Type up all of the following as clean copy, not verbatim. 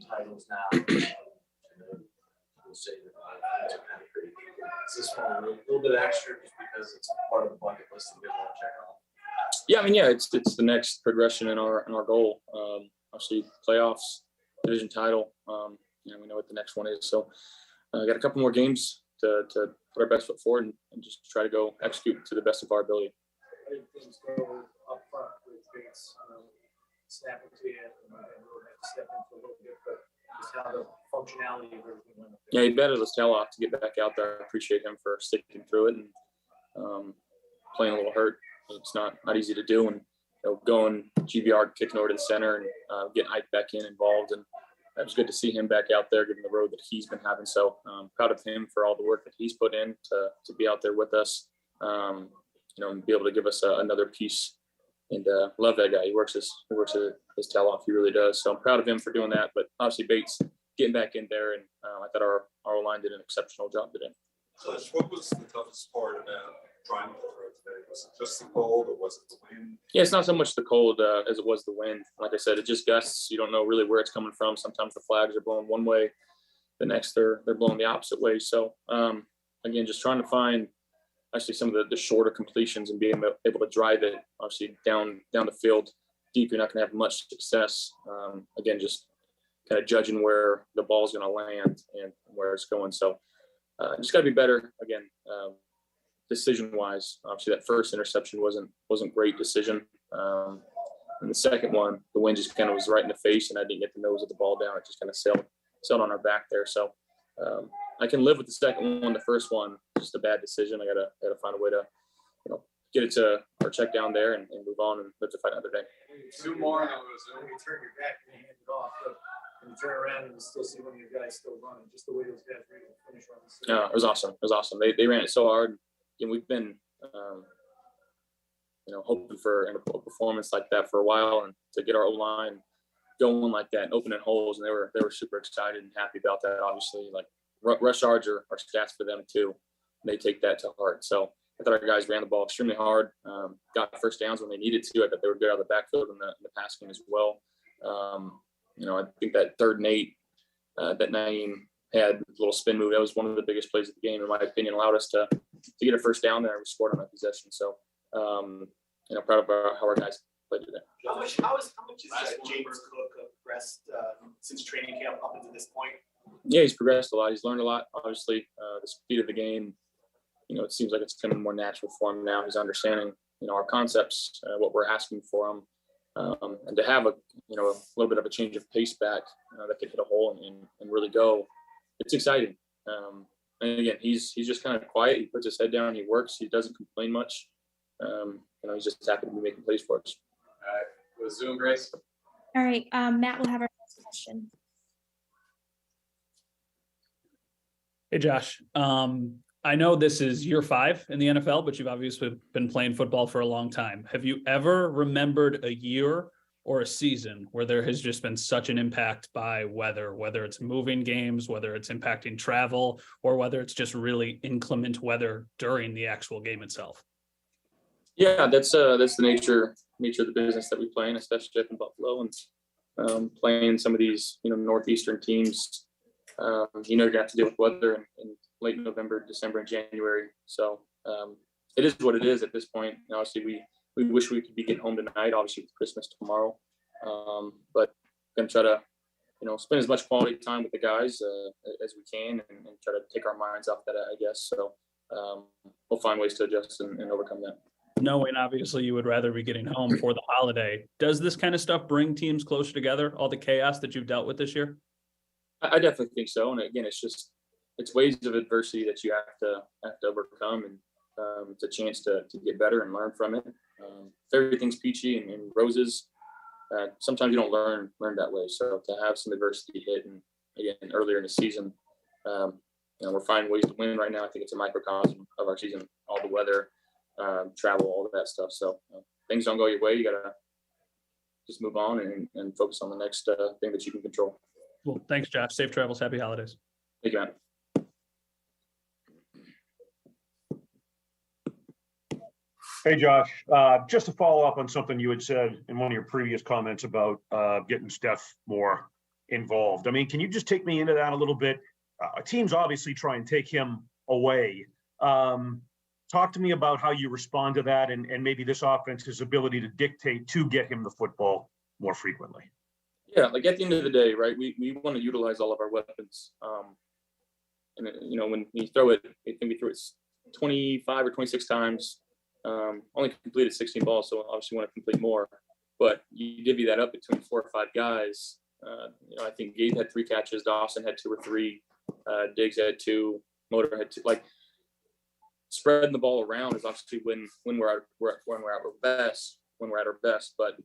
titles now. We'll say that things are kind of pretty. It's this one a little bit extra just because it's part of the bucket list that we want to check off. Yeah, I mean, yeah, it's the next progression in our goal. Obviously, playoffs, division title. We know what the next one is. So, got a couple more games to put our best foot forward and just try to go execute to the best of our ability. How did things go up front with Bates? Snap it to you, and we'll have to step into a little bit, but just how the functionality of everything went up there. Yeah, he batted his tail off to get back out there. I appreciate him for sticking through it and playing a little hurt. It's not easy to do, and going GBR, kicking over to the center and getting Ike back involved, and it was good to see him back out there given the road that he's been having. So proud of him for all the work that he's put in to be out there with us, and be able to give us another piece. And love that guy. He works his tail off. He really does. So I'm proud of him for doing that. But obviously Bates getting back in there, and I thought our line did an exceptional job today. So what was the toughest part about trying to throw today? Was it just the cold, or was it the wind? Yeah, it's not so much the cold as it was the wind. Like I said, it just gusts. You don't know really where it's coming from. Sometimes the flags are blowing one way, the next they're blowing the opposite way. So again, just trying to find actually some of the shorter completions and being able to drive it obviously down the field deep. You're not going to have much success. Again, just kind of judging where the ball is going to land and where it's going. So just got to be better again. Decision wise, obviously that first interception wasn't great decision. And the second one, the wind just kind of was right in the face, and I didn't get the nose of the ball down. It just kind of sailed on our back there. So I can live with the second one. The first one, just a bad decision. I gotta find a way to, get it to our check down there and move on and live to fight another day. Two more, and when you turn your back and you hand it off, but when you turn around and you still see one of your guys still running, just the way those guys were able to finish runs. Yeah, it was awesome. It was awesome. They ran it so hard. And we've been, hoping for a performance like that for a while, and to get our O-line going like that and opening holes, and they were super excited and happy about that. Obviously, like rush yards are stats for them too. And they take that to heart. So I thought our guys ran the ball extremely hard, got first downs when they needed to. I thought they were good out of the backfield in the pass game as well. I think that 3rd and 8 that Naeem had a little spin move. That was one of the biggest plays of the game, in my opinion. Allowed us to get a first down there, and we scored on that possession. So, proud of how our guys played today. How much has James Cook progressed since training camp up into this point? Yeah, he's progressed a lot. He's learned a lot. Obviously, the speed of the game, it seems like it's coming more natural for him now. He's understanding, our concepts, what we're asking for him, and to have a little bit of a change of pace back that could hit a hole and really go. It's exciting. And again, he's just kind of quiet. He puts his head down. He works. He doesn't complain much. He's just happy to be making plays for us. All right. With Zoom, Grace. All right. Matt will have our next question. Hey, Josh. I know this is year 5 in the NFL, but you've obviously been playing football for a long time. Have you ever remembered a year or a season where there has just been such an impact by weather, whether it's moving games, whether it's impacting travel, or whether it's just really inclement weather during the actual game itself? Yeah, that's the nature of the business that we play in, especially up in Buffalo, and playing some of these northeastern teams. You're gonna have to deal with weather in late November, December, and January. So it is what it is at this point. Obviously, we wish we could be getting home tonight, obviously with Christmas tomorrow. But gonna try to, spend as much quality time with the guys as we can, and try to take our minds off that, I guess. So we'll find ways to adjust and overcome that. Knowing obviously you would rather be getting home for the holiday, does this kind of stuff bring teams closer together, all the chaos that you've dealt with this year? I definitely think so. And again, it's waves of adversity that you have to overcome, and it's a chance to get better and learn from it. If everything's peachy and roses, sometimes you don't learn that way. So to have some adversity hit, and again, earlier in the season, we're finding ways to win right now. I think it's a microcosm of our season, all the weather, travel, all of that stuff. So things don't go your way. You got to just move on and focus on the next thing that you can control. Cool. Thanks, Josh. Safe travels. Happy holidays. Thank you, man. Hey, Josh, just to follow up on something you had said in one of your previous comments about getting Steph more involved. I mean, can you just take me into that a little bit? Teams obviously try and take him away. Talk to me about how you respond to that and maybe this offense's ability to dictate to get him the football more frequently. Yeah, like at the end of the day, right, we want to utilize all of our weapons. And, you know, when you throw it, I think we threw it 25 or 26 times, only completed 16 balls, so obviously want to complete more. But you divvy that up between 4 or 5 guys. You know, I think Gabe had 3 catches, Dawson had 2 or 3, Diggs had 2, Motor had 2. Like, spreading the ball around is obviously when we're at our best. But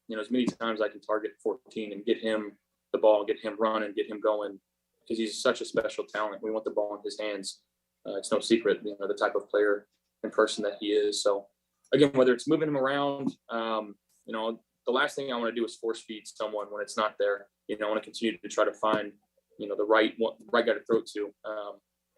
you know, as many times I can target 14 and get him the ball, get him running, get him going, because he's such a special talent. We want the ball in his hands. It's no secret, you know, the type of player and person that he is. So again, whether it's moving him around, you know, the last thing I want to do is force feed someone when it's not there. You know, I want to continue to try to find, you know, the right guy to throw it to.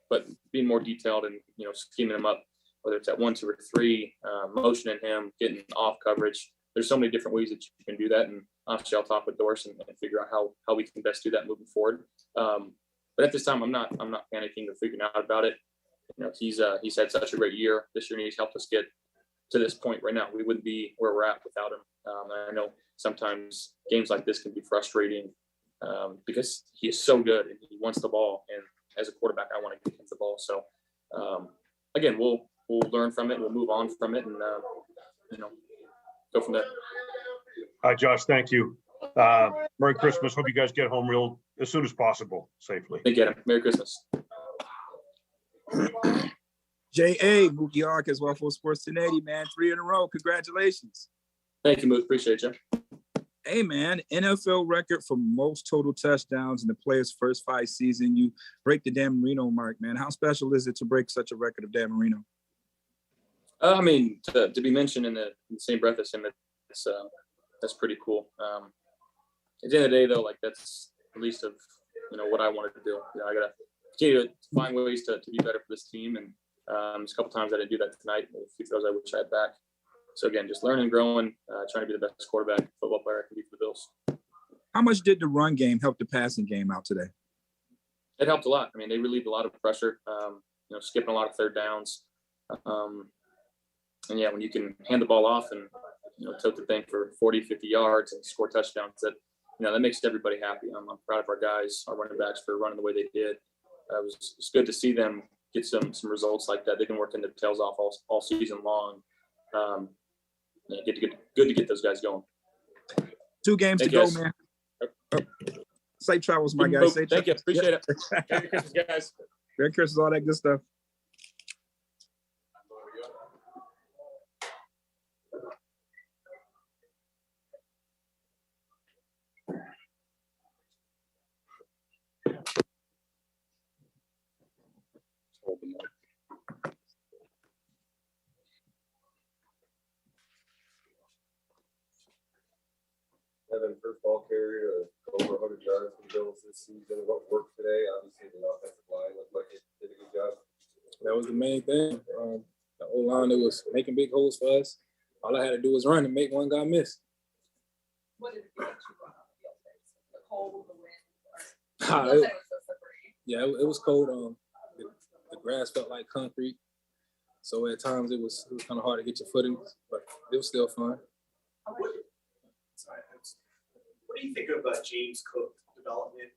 But being more detailed and, you know, scheming him up, whether it's at 1, 2, or 3, motioning him, getting off coverage. There's so many different ways that you can do that. And obviously I'll talk with Doris and figure out how we can best do that moving forward. But at this time, I'm not panicking or freaking out about it. You know, he's had such a great year this year, and he's helped us get to this point right now. We wouldn't be where we're at without him. And I know sometimes games like this can be frustrating because he is so good and he wants the ball. And as a quarterback, I want to get him the ball. So again, we'll learn from it. We'll move on from it, and you know, go from there. Josh, thank you. Merry Christmas. Hope you guys get home real as soon as possible, safely. Thank you. Merry Christmas. J.A. Mookie Ark as well for Sports 1080, man. 3 in a row. Congratulations. Thank you, Mook. Appreciate you. Hey, man, NFL record for most total touchdowns in the player's first 5 seasons. You break the Dan Marino mark, man. How special is it to break such a record of Dan Marino? I mean, to be mentioned in the same breath as him, that's pretty cool. At the end of the day, though, like that's the least of, you know, what I wanted to do. You know, I gotta continue to find ways to be better for this team, and there's a couple times I didn't do that tonight. A few throws I wish I had back. So again, just learning, growing, trying to be the best quarterback, football player I can be for the Bills. How much did the run game help the passing game out today? It helped a lot. I mean, they relieved a lot of pressure. You know, skipping a lot of third downs. And yeah, when you can hand the ball off and, you know, tote the thing for 40, 50 yards and score touchdowns, that, you know, that makes everybody happy. I'm proud of our guys, our running backs, for running the way they did. It's good to see them get some results like that. They've been working their tails off all season long. Yeah, good to get those guys going. 2 games to go, man. Safe travels, my guys. Thank you. Appreciate it. Merry Christmas, guys. Merry Christmas, all that good stuff. Evan, first ball carrier, over 100 yards for the Bills this season. What worked today? Obviously, the offensive line looked like it did a good job. That was the main thing. The O-line, it was making big holes for us. All I had to do was run and make one guy miss. What did it feel like you brought on the field today? The cold, the wind? Yeah, it was cold. The grass felt like concrete. So at times it was kind of hard to get your footing, but it was still fun. What do you think of James Cook development,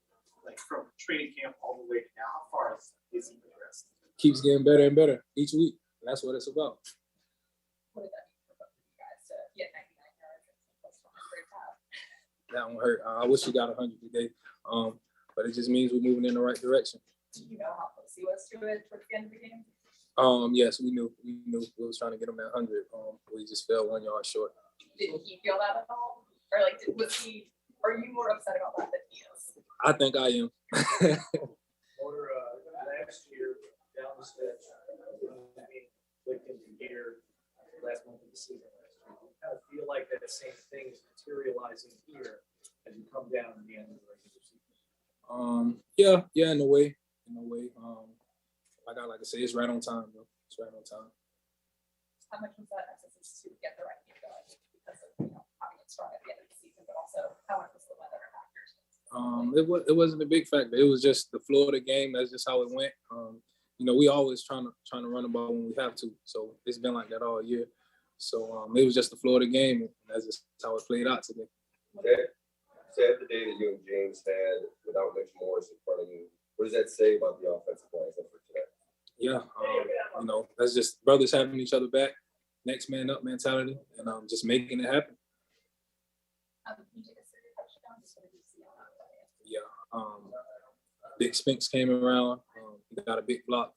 like from training camp all the way to now? How far is he progressed? Keeps getting better and better each week. And that's what it's about. What did that mean for both of you guys to get 99 yards and plus 100 That one hurt. I wish he got 100 today, but it just means we're moving in the right direction. Do you know how close he was to it towards the end of the game? Yes, we knew. We was trying to get him at 100. We just fell 1 yard short. Did he feel that at all? Or like, are you more upset about that than he is? I think I am. Motor, last year, down the stretch, clicked into gear last month of the season. I kind of feel like that same thing is materializing here as you come down to the end of the regular season. Yeah, in a way. Like I say, it's right on time, bro. It's right on time. How much was that emphasis to get the right game going because of having it strong at the end of the season, but also how much was the weather factors? It wasn't a big factor. It was just the flow of the game. That's just how it went. We always trying to run the ball when we have to. So it's been like that all year. So it was just the flow of the game, and that's just how it played out today. Sad the day that you and James had without Mitch Morris in front of you. What does that say about the offensive line for today? Yeah, that's just brothers having each other back, next man up mentality, and just making it happen. Yeah, Big Spinks came around. He got a big block.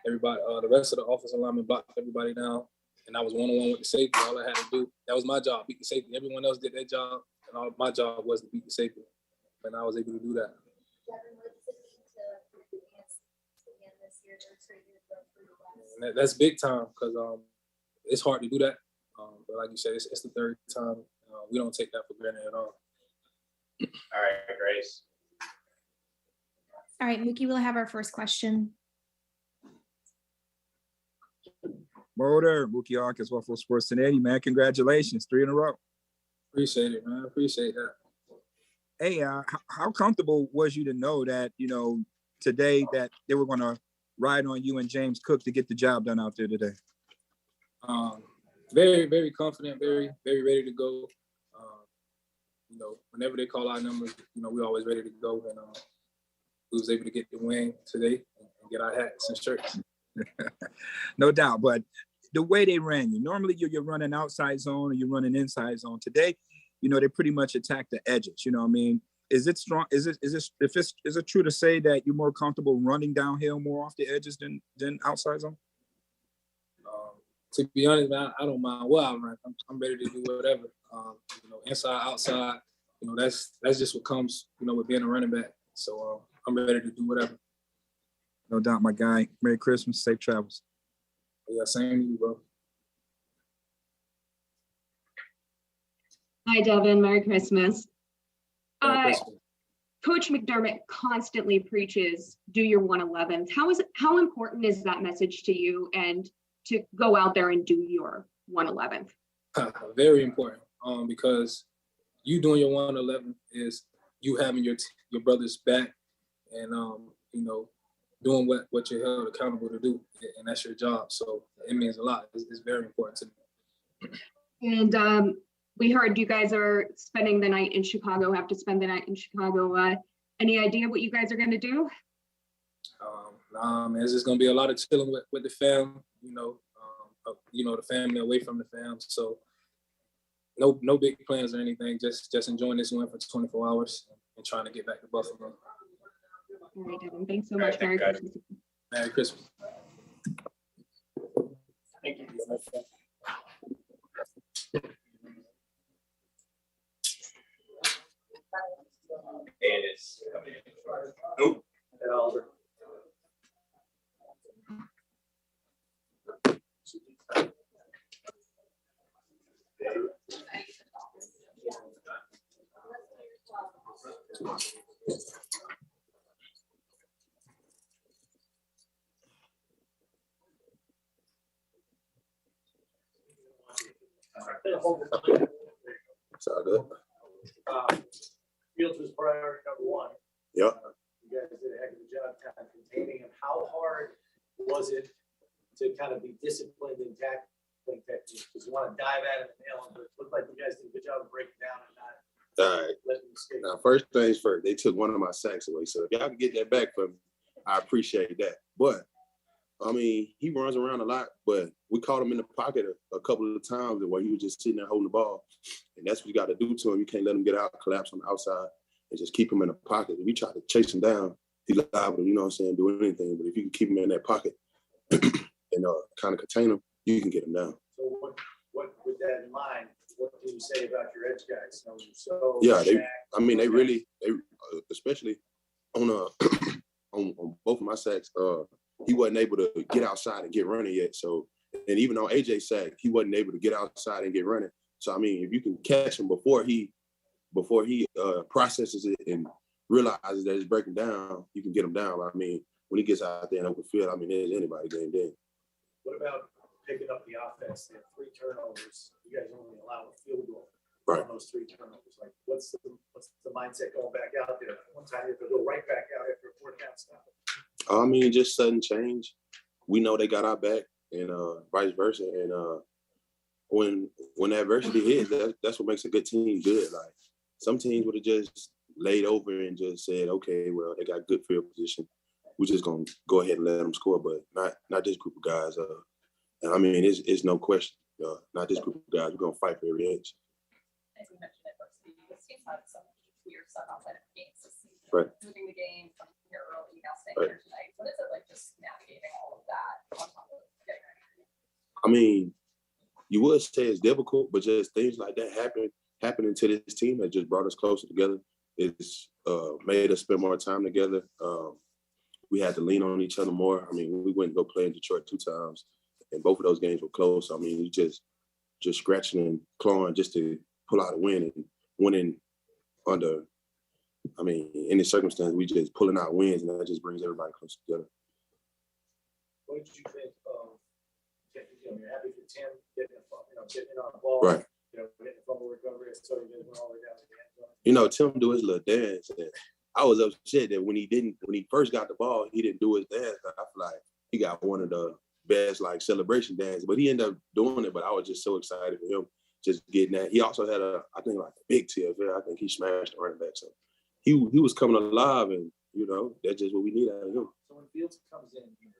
Everybody, the rest of the offensive linemen blocked everybody down, and I was one-on-one with the safety. All I had to do, that was my job, beat the safety. Everyone else did their job, and all my job was to beat the safety, and I was able to do that. And that's big time because it's hard to do that. But like you said, it's the third time. We don't take that for granted at all. All right, Grace. All right, Mookie, we'll have our first question. Motor, Mookie Hawkins, Waffle Sports Cincinnati, man. Congratulations, 3 in a row. Appreciate it, man. Appreciate that. Hey, how comfortable was you to know that, today that they were going to ride on you and James Cook to get the job done out there today? Very, very confident, very, very ready to go. Whenever they call our numbers, we're always ready to go. And we was able to get the win today and get our hats and shirts. No doubt. But the way they ran you, normally you're running outside zone or you're running inside zone. Today, they pretty much attack the edges. Is it strong? Is it true to say that you're more comfortable running downhill more off the edges than outside zone? To be honest, man, I don't mind what I run. I'm ready to do whatever. Inside, outside, that's just what comes, with being a running back. So I'm ready to do whatever. No doubt, my guy. Merry Christmas, safe travels. Yeah, same to you, bro. Hi, Devin. Merry Christmas. Merry Christmas. Coach McDermott constantly preaches, do your 111s. How important is that message to you and to go out there and do your 111th? Very important, because you doing your 111 is you having your brother's back and, doing what you're held accountable to do, and that's your job. So it means a lot. It's very important to me. And we heard you guys are spending the night in Chicago, have to spend the night in Chicago. Any idea what you guys are going to do? Nah, man, it's just going to be a lot of chilling with the fam, the family away from the fam. So no big plans or anything, just enjoying this one for 24 hours and trying to get back to Buffalo. All right, Devin, thanks so much. Merry Christmas. Merry Christmas. Thank you. And it's nope. And Oliver. It's all good. Fields was priority number one. Yep. You guys did a heck of a job kind of containing him. How hard was it to kind of be disciplined in tackling techniques? Because you want to dive at him and nail him, but it looked like you guys did a good job of breaking down and not letting him escape. Now, first things first, they took one of my sacks away. So if y'all can get that back for me, I appreciate that. But he runs around a lot, but we caught him in the pocket a couple of times where he was just sitting there holding the ball. And that's what you got to do to him. You can't let him get out, collapse on the outside, and just keep him in the pocket. If you try to chase him down, he's liable to, do anything. But if you can keep him in that pocket and kind of contain him, you can get him down. So what with that in mind, what do you say about your edge guys? They really, especially on on both of my sacks, he wasn't able to get outside and get running yet. So, and even on AJ's sack, he wasn't able to get outside and get running. So, if you can catch him before he processes it and realizes that it's breaking down, you can get him down. When he gets out there in open field, there's anybody game then. What about picking up the offense? They have 3 turnovers. You guys only allow a field goal. Right. on those 3 turnovers? Like, what's the mindset going back out there? One time you have to go right back out after a 4th down stop. I mean, just sudden change. We know they got our back, and vice versa. And when adversity hits, that's what makes a good team good. Like, some teams would have just laid over and just said, okay, well, they got good field position. We're just gonna go ahead and let them score, but not this group of guys. And I mean, it's no question. Not this group of guys. We're gonna fight for every inch. As you mentioned, adversity, this team's had some weird stuff outside of games this season. Right. Moving the game from here early, now staying Right. here tonight. What is it like just navigating all of that on top of getting ready? I mean, you would say it's difficult, but just things like that happening to this team that just brought us closer together. It's made us spend more time together. We had to lean on each other more. I mean, we went and go play in Detroit 2 times, and both of those games were close. I mean, we just scratching and clawing just to pull out a win, and winning under, I mean, in this circumstance, we just pulling out wins, and that just brings everybody closer together. What did you think of, you're happy for Tim getting on the ball, Right. Getting the fumble recovery, so he didn't went all the way down to the end zone. Tim do his little dance, and I was upset that when he first got the ball, he didn't do his dance. I feel like he got one of the best celebration dances, but he ended up doing it. But I was just so excited for him just getting that. He also had a big TFL. I think he smashed the running back. So he was coming alive, and that's just what we need out of him. So when Fields comes in here,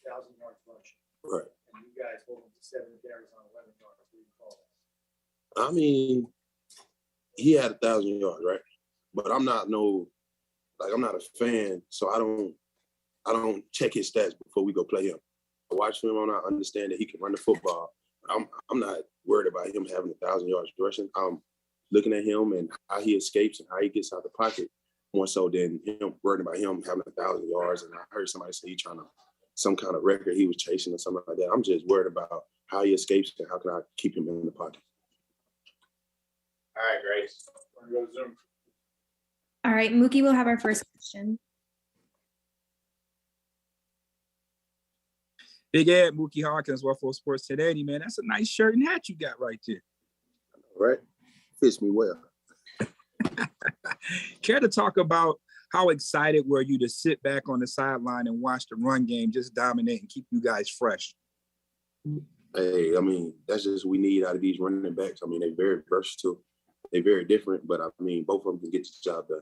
1,000 yards rushing, Right. and you guys hold him to 7 carries on 11 yards, what do you call that? I mean, he had 1,000 yards, right? But I'm not a fan, so I don't check his stats before we go play him. I watch him and I understand that he can run the football. I'm not worried about him having 1,000 yards rushing. I'm looking at him and how he escapes and how he gets out the pocket more so than him worried about him having 1,000 yards. And I heard somebody say he trying to some kind of record he was chasing or something like that. I'm just worried about how he escapes and how can I keep him in the pocket. All right, Grace. All right, Mookie will have our first question. Big Ed, Mookie Hawkins, Waffle Sports 1080, man. That's a nice shirt and hat you got right there. Right? Fits me well. Care to talk about how excited were you to sit back on the sideline and watch the run game just dominate and keep you guys fresh? Hey, I mean, that's just what we need out of these running backs. I mean, they're very versatile. They're very different, but I mean, both of them can get the job done.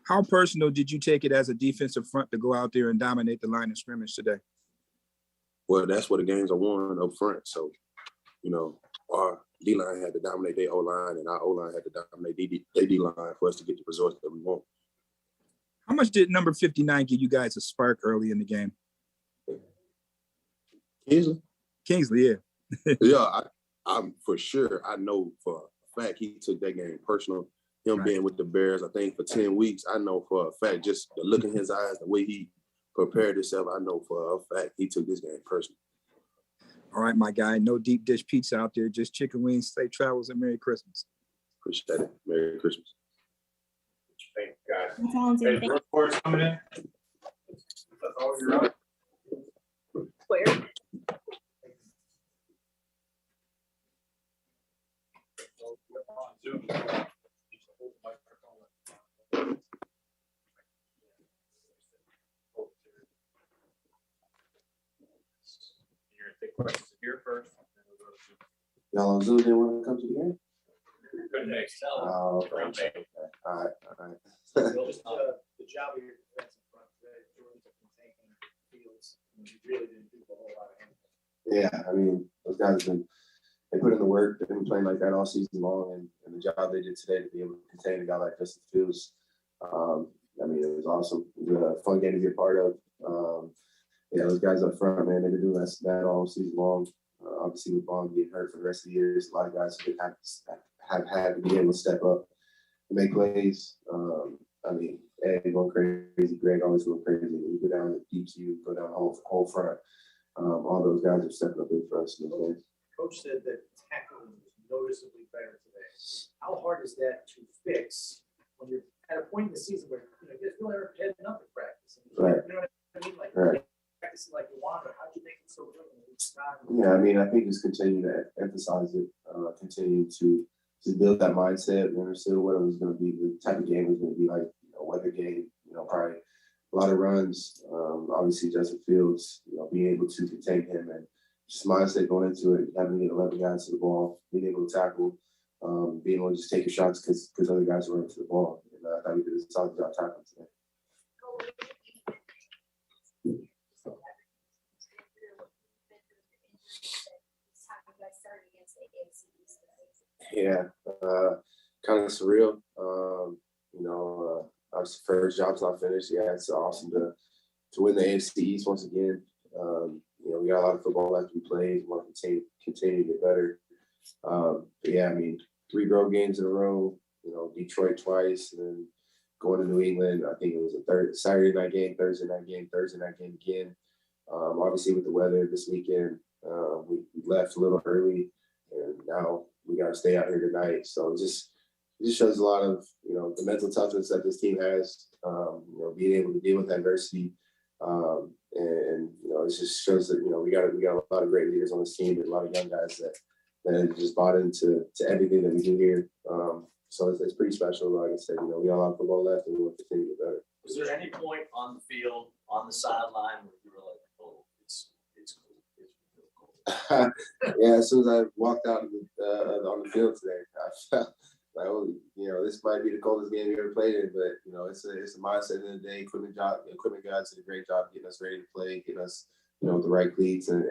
How personal did you take it as a defensive front to go out there and dominate the line of scrimmage today? Well, that's what the games are won up front. So, our D-line had to dominate their O-line, and our O-line had to dominate their D-line for us to get the results that we want. How much did number 59 give you guys a spark early in the game? Kingsley, yeah. Yeah, I'm for sure. I know for a fact he took that game personal. Him being with the Bears, I think for 10 weeks, I know for a fact, just the look in his eyes, the way he prepared himself, I know for a fact he took this game personal. All right, my guy. No deep dish pizza out there, just chicken wings, safe travels, and Merry Christmas. Appreciate it. Merry Christmas. Thank you, guys. That's all I'm saying. Thank you. Reports coming in. That's all you're on. Where? Take questions here first. Y'all on Zoom didn't want to come to the game? Couldn't make Oh, okay. okay. All right. Just the job of your defensive front today, Jordan taking Fields, you really didn't do a whole lot of anything. Yeah, I mean, those guys they put in the work. They've been playing like that all season long, and the job they did today to be able to contain a guy like Justin Fields, I mean, it was awesome. It was a fun game to be a part of. Yeah, those guys up front, man, they've been doing that all season long. Obviously, with Vaughn getting hurt for the rest of the year, there's a lot of guys who have had to be able to step up and make plays. I mean, Ed going crazy, Greg always going crazy. You go down the deep, you go down the whole front. All those guys are stepping up in for us in those days. Coach said that tackling was noticeably better today. How hard is that to fix when you're at a point in the season where you guys really are heading up to practice? Right. You know what I mean? Like right. Practicing like you want, but how'd you make it so good when it's not? Yeah, I mean, I think just continue to emphasize it, continue to to build that mindset. We understood what it was going to be, the type of game it was going to be like, weather game, probably a lot of runs. Obviously, Justin Fields, being able to contain him and just mindset going into it, having to get 11 guys to the ball, being able to tackle, being able to just take your shots because other guys are running to the ball. And I thought we did a solid job tackling today. Yeah, kind of surreal. Obviously, first job's not finished. Yeah, it's awesome to win the AFC East once again. We got a lot of football left to be played. We want to continue to get better. But yeah, I mean, 3 road games in a row. Detroit twice, and then going to New England. I think it was a Saturday night game, Thursday night game, Thursday night game again. Obviously, with the weather this weekend, we left a little early, and now we got to stay out here tonight. So it just shows a lot of the mental toughness that this team has. Being able to deal with adversity, and it just shows that we got a lot of great leaders on this team and a lot of young guys that just bought into everything that we do here. So it's pretty special. Like I said, we got a lot of football left, and we'll continue to get better. Was there any point on the field, on the sideline, where you were like, "Oh, it's cool"? Yeah, as soon as I walked out on the field today, I felt like, this might be the coldest game we ever played in, but it's a mindset at the end of the day. Equipment guys did a great job getting us ready to play, getting us the right cleats and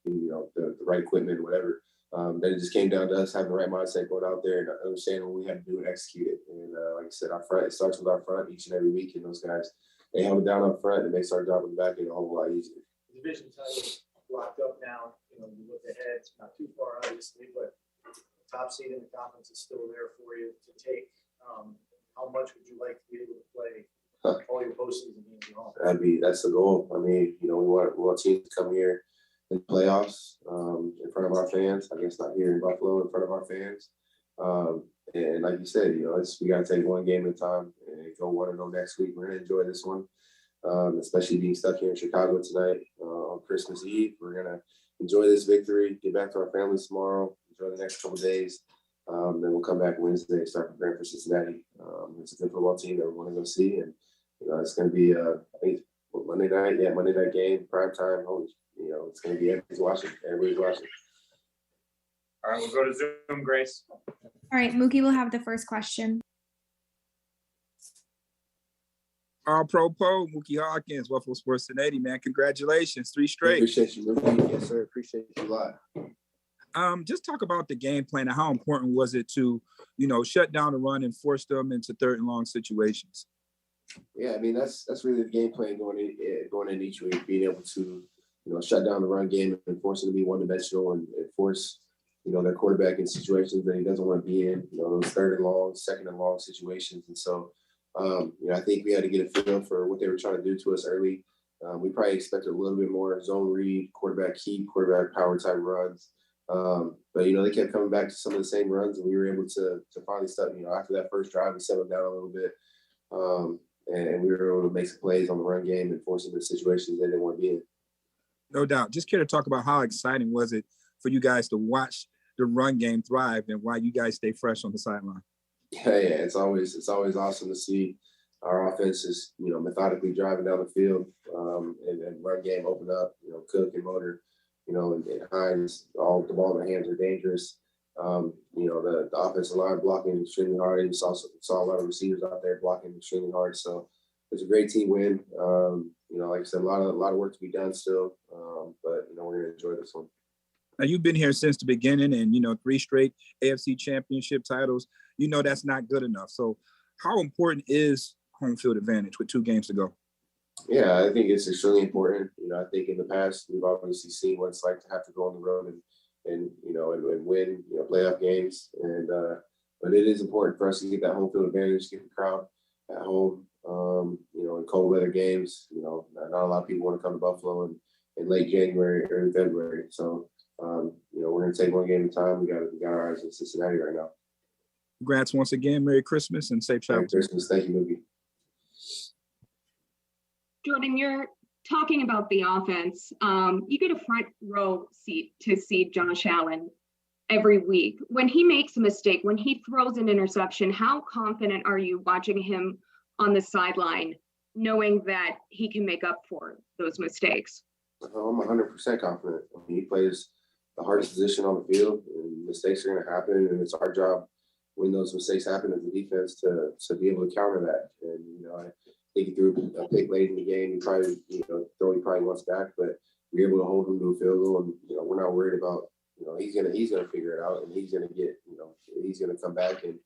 the right equipment, whatever. Then it just came down to us having the right mindset going out there and understanding what we had to do and execute it. And like I said, our front, it starts with our front each and every week. And those guys, they held it down up front and makes our job in the back end a whole lot easier. Division title locked up now. You look ahead, it's not too far, obviously, but the top seed in the conference is still there for you to take. How much would you like to be able to play all your postseason games at home? That's the goal. I mean, we want teams to come here in the playoffs in front of our fans. I guess not here in Buffalo, in front of our fans. And like you said, we got to take one game at a time and go 1-0 next week. We're going to enjoy this one, especially being stuck here in Chicago tonight on Christmas Eve. We're going to enjoy this victory, get back to our families tomorrow, enjoy the next couple of days. Then we'll come back Wednesday and start preparing for Cincinnati. It's a good football team that we want to go see. And, it's going to be, I think, Monday night game, prime time. It's going to be everybody's watching. All right, we'll go to Zoom, Grace. All right, Mookie will have the first question. All-Pro Mookie Hawkins, Buffalo Sports 1080, man. Congratulations, 3 straight. Appreciate you, Mookie. Yes, sir. Appreciate you a lot. Just talk about the game plan and how important was it to, shut down the run and force them into 3rd and long situations. Yeah, I mean that's really the game plan going in each week, being able to shut down the run game and force them to be one-dimensional and force their quarterback in situations that he doesn't want to be in. Those 3rd and long, 2nd and long situations, and so I think we had to get a feel for what they were trying to do to us early. We probably expected a little bit more zone read, quarterback keep, quarterback power type runs. But they kept coming back to some of the same runs, and we were able to finally start. After that first drive, we settled down a little bit, and we were able to make some plays on the run game and force them into situations they didn't want to be in. No doubt. Just care to talk about how exciting was it for you guys to watch the run game thrive and why you guys stay fresh on the sideline? Yeah, it's always awesome to see our offense is methodically driving down the field and run game open up. Cook and Motor, and Hines, all the ball in their hands are dangerous. The offensive line blocking extremely hard. You saw a lot of receivers out there blocking extremely hard. So it's a great team win. Like I said, a lot of work to be done still, but we're gonna enjoy this one. Now you've been here since the beginning, and 3 straight AFC Championship titles. That's not good enough. So, how important is home field advantage with 2 games to go? Yeah, I think it's extremely important. I think in the past we've obviously seen what it's like to have to go on the road and win playoff games, but it is important for us to get that home field advantage, get the crowd at home. In cold weather games, not a lot of people want to come to Buffalo in late January or early February. So, we're going to take one game at a time. We got our eyes in Cincinnati right now. Congrats once again. Merry Christmas and safe travels. Merry Christmas. Thank you, Mookie. Jordan, you're talking about the offense. You get a front row seat to see Josh Allen. every week. When he makes a mistake, when he throws an interception, how confident are you watching him on the sideline, knowing that he can make up for those mistakes? I'm 100% confident. I mean, he plays the hardest position on the field, and mistakes are going to happen, and it's our job when those mistakes happen as a defense to be able to counter that. And I think he threw a pick late in the game. He probably he probably wants back, but we were able to hold him to a field goal, and we're not worried about he's gonna figure it out, and he's gonna get he's gonna come back and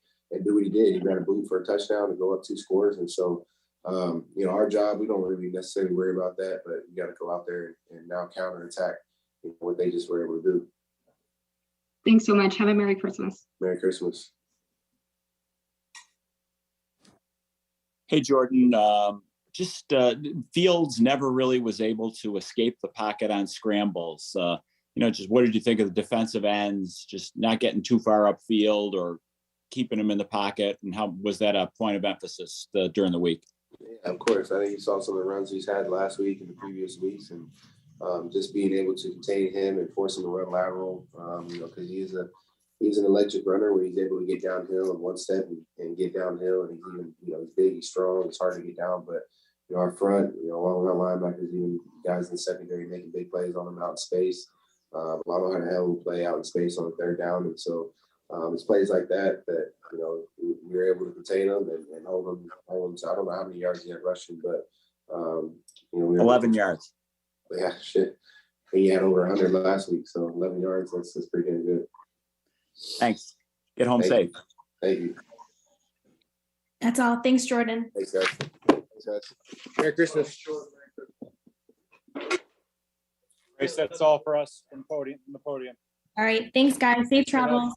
do what he did. He got a boot for a touchdown to go up 2 scores, and so our job, we don't really necessarily worry about that, but we got to go out there and now counterattack what they just were able to do. Thanks so much. Have a Merry Christmas. Merry Christmas. Hey, Jordan, Fields never really was able to escape the pocket on scrambles. Just what did you think of the defensive ends, just not getting too far upfield or keeping them in the pocket? And how was that a point of emphasis during the week? Yeah, of course. I think you saw some of the runs he's had last week and the previous weeks, and just being able to contain him and force him to run lateral, because he's an electric runner where he's able to get downhill in one step and get downhill, and he's even, he's big, he's strong, it's hard to get down, but our front, along our linebackers, even guys in the secondary making big plays on him out in space. A lot of how to play out in space on the third down, and so it's plays like that we were able to contain them and hold them. So I don't know how many yards he had rushing, but 11 yards. Yeah, shit. He had over 100 last week, so 11 yards. That's pretty damn good. Thanks. Get home safe. Thank you. That's all. Thanks, Jordan. Thanks, guys. Merry Christmas. Grace, that's all for us from the podium. All right. Thanks, guys. Safe travels.